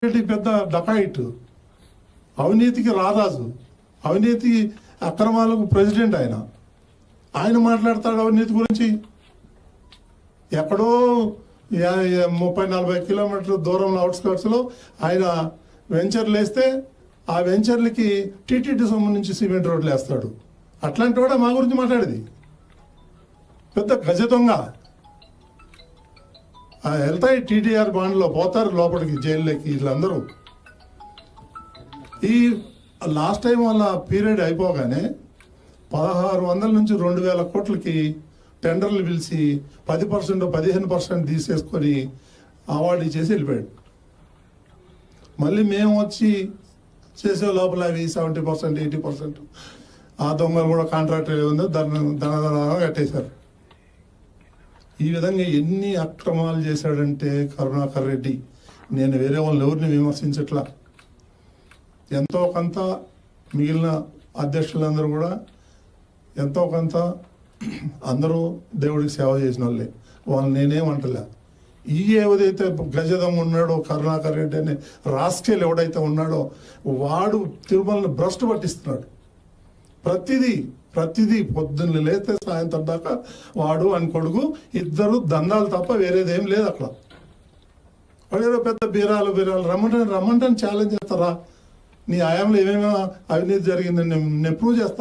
పెద్ద డకాయిట్, అవినీతికి రారాజు, అవినీతి అక్రమాలకు ప్రెసిడెంట్. ఆయన మాట్లాడతాడు అవినీతి గురించి. ఎక్కడో 30-40 కిలోమీటర్ల దూరంలో అవుట్స్కర్ట్స్లో ఆయన వెంచర్లు వేస్తే ఆ వెంచర్లకి టీటీడీ సొమ్ము నుంచి సిమెంట్ రోడ్లు వేస్తాడు. అట్లాంటి వాడు మా గురించి మాట్లాడేది. పెద్ద గజ దొంగ. వెళ్తాయి టీటీఆర్ బాండ్లో, పోతారు లోపలికి, జైల్లోకి వీళ్ళందరూ. ఈ లాస్ట్ టైం వాళ్ళ పీరియడ్ అయిపోగానే 1600 నుంచి 2000 కోట్లకి టెండర్లు పిలిచి 10% 15% తీసేసుకొని అవార్డు ఇచ్చేసి వెళ్ళిపోయాడు. మళ్ళీ మేము వచ్చి చేసే లోపల అవి 70% 80% ఆ దొంగలు కూడా కాంట్రాక్ట్ ఉందో ధనధన కట్టేశారు. ఈ విధంగా ఎన్ని అక్రమాలు చేశాడంటే కరుణాకర్ రెడ్డి. నేను వేరే వాళ్ళని ఎవరిని విమర్శించట్లా. ఎంతో కొంత మిగిలిన అధ్యక్షులందరూ కూడా ఎంతో కొంత అందరూ దేవుడికి సేవ చేసిన వాళ్ళే. వాళ్ళని నేనేమంటలే. ఈ ఏదైతే గజదం ఉన్నాడో కరుణాకర్ రెడ్డి అనే రాస్కెల్ ఎవడైతే ఉన్నాడో వాడు తిరుమలని భ్రష్టు పట్టిస్తున్నాడు. ప్రతిదీ పొద్దున్న లేస్తే సాయంత్రం దాకా వాడు అని కొడుకు ఇద్దరు దందాలు తప్ప వేరేదేం లేదు అక్కడ. వాడేదో పెద్ద బీరాలు రమ్మంటే ఛాలెంజ్ చేస్తారా? నీ ఆయంలో ఏమేమో అవినీతి జరిగిందని నేను ప్రూవ్ చేస్తా.